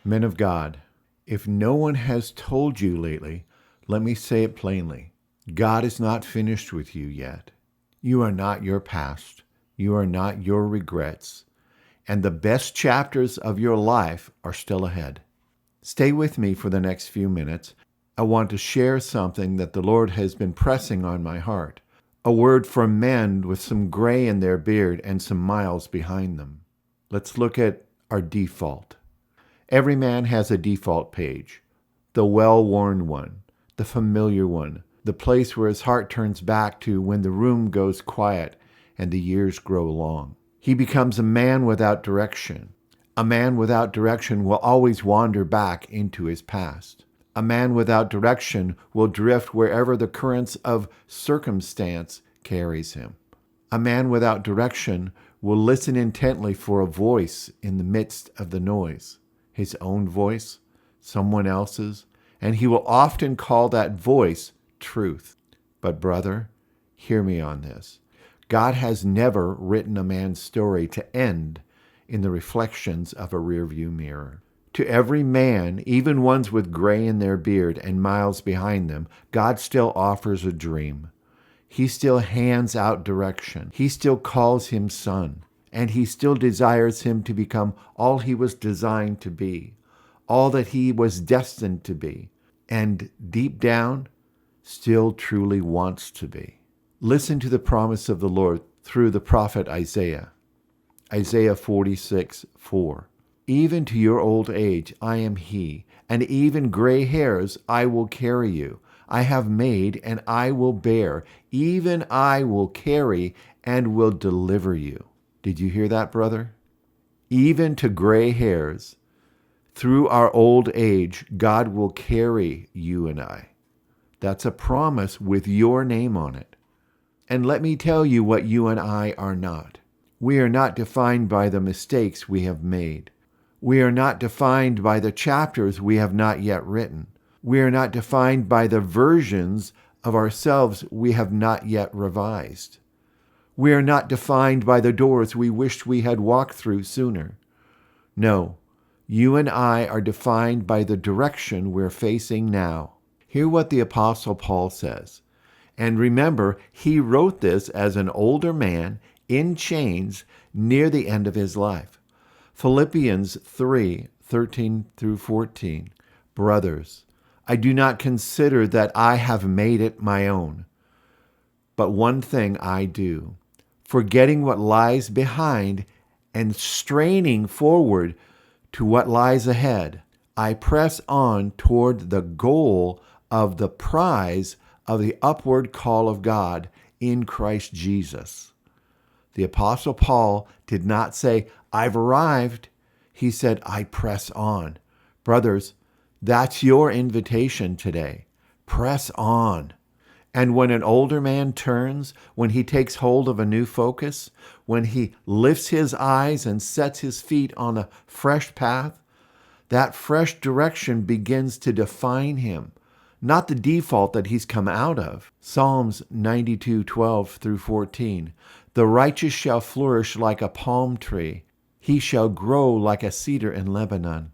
Men of God, if no one has told you lately, let me say it plainly. God is not finished with you yet. You are not your past. You are not your regrets. And the best chapters of your life are still ahead. Stay with me for the next few minutes. I want to share something that the Lord has been pressing on my heart. A word for men with some gray in their beard and some miles behind them. Let's look at our default. Every man has a default page. The well-worn one, the familiar one, the place where his heart turns back to when the room goes quiet and the years grow long. He becomes a man without direction. A man without direction will always wander back into his past. A man without direction will drift wherever the currents of circumstance carries him. A man without direction will listen intently for a voice in the midst of the noise, his own voice, someone else's, and he will often call that voice truth. But brother, hear me on this. God has never written a man's story to end in the reflections of a rearview mirror. To every man, even ones with gray in their beard and miles behind them, God still offers a dream. He still hands out direction. He still calls him son, and he still desires him to become all he was designed to be, all that he was destined to be, and deep down, still truly wants to be. Listen to the promise of the Lord through the prophet Isaiah. Isaiah 46:4. Even to your old age I am he, and even gray hairs I will carry you. I have made and I will bear, even I will carry and will deliver you. Did you hear that, brother? Even to gray hairs, through our old age, God will carry you and I. That's a promise with your name on it. And let me tell you what you and I are not. We are not defined by the mistakes we have made. We are not defined by the chapters we have not yet written. We are not defined by the versions of ourselves we have not yet revised. We are not defined by the doors we wished we had walked through sooner. No, you and I are defined by the direction we're facing now. Hear what the Apostle Paul says. And remember, he wrote this as an older man in chains near the end of his life. Philippians 3:13 through 14. Brothers, I do not consider that I have made it my own, but one thing I do, forgetting what lies behind and straining forward to what lies ahead, I press on toward the goal of the prize of the upward call of God in Christ Jesus. The Apostle Paul did not say, I've arrived. He said, I press on. Brothers, that's your invitation today. Press on. And when an older man turns, when he takes hold of a new focus, when he lifts his eyes and sets his feet on a fresh path, that fresh direction begins to define him, not the default that he's come out of. Psalms 92:12 through 14. The righteous shall flourish like a palm tree. He shall grow like a cedar in Lebanon.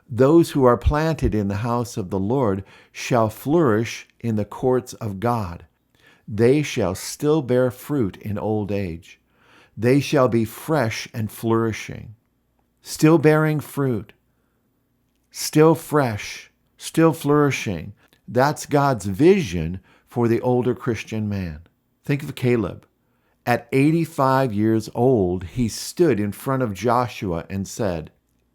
Those who are planted in the house of the Lord shall flourish in the courts of God. They shall still bear fruit in old age. They shall be fresh and flourishing. Still bearing fruit. Still fresh. Still flourishing. That's God's vision for the older Christian man. Think of Caleb. At 85 years old, he stood in front of Joshua and said,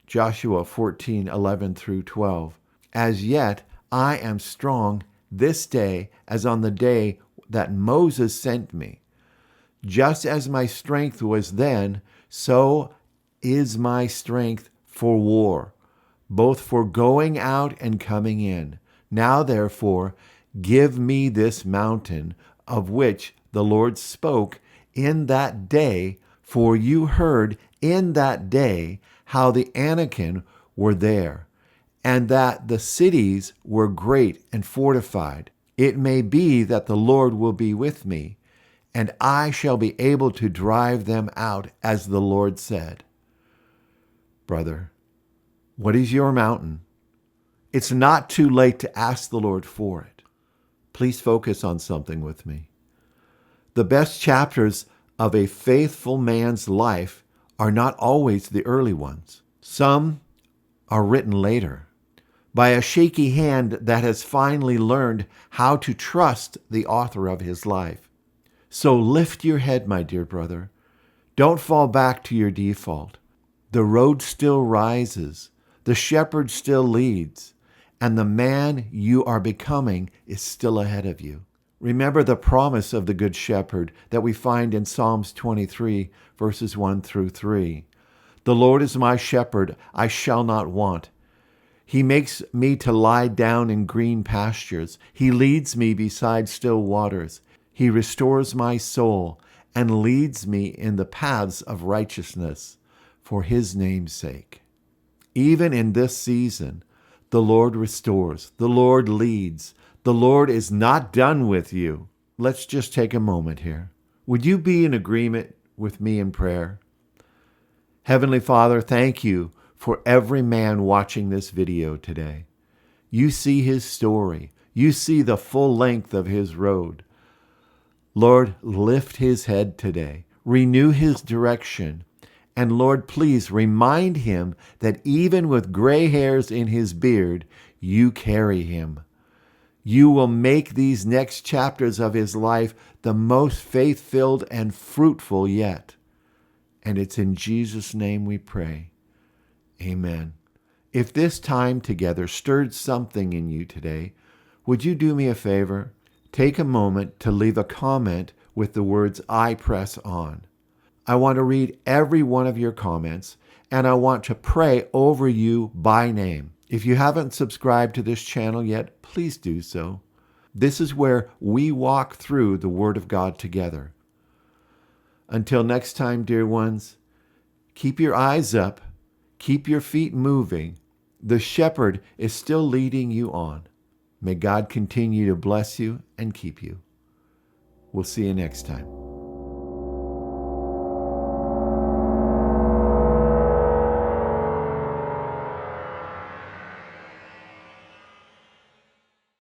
Joshua 14:11 through 12, As yet I am strong this day as on the day that Moses sent me. Just as my strength was then, so is my strength for war, both for going out and coming in. Now therefore, give me this mountain of which the Lord spoke in that day, for you heard in that day how the Anakim were there, and that the cities were great and fortified. It may be that the Lord will be with me, and I shall be able to drive them out, as the Lord said. Brother, What is your mountain? It's not too late to ask the Lord for it. Please focus on something with me. The best chapters of a faithful man's life are not always the early ones. Some are written later by a shaky hand that has finally learned how to trust the author of his life. So lift your head, my dear brother. Don't fall back to your default. The road still rises. The shepherd still leads. And the man you are becoming is still ahead of you. Remember the promise of the Good Shepherd that we find in Psalms 23, verses 1 through 3. The Lord is my shepherd, I shall not want. He makes me to lie down in green pastures. He leads me beside still waters. He restores my soul and leads me in the paths of righteousness for his name's sake. Even in this season, the Lord restores. The Lord leads. The Lord is not done with you. Let's just take a moment here. Would you be in agreement with me in prayer? Heavenly Father, thank you for every man watching this video today. You see his story. You see the full length of his road. Lord, lift his head today. Renew his direction. And Lord, please remind him that even with gray hairs in his beard, you carry him. You will make these next chapters of his life the most faith-filled and fruitful yet. And it's in Jesus' name we pray. Amen. If this time together stirred something in you today, would you do me a favor? Take a moment to leave a comment with the words, I press on. I want to read every one of your comments, and I want to pray over you by name. If you haven't subscribed to this channel yet, please do so. This is where we walk through the Word of God together. Until next time, dear ones, keep your eyes up, keep your feet moving. The shepherd is still leading you on. May God continue to bless you and keep you. We'll see you next time.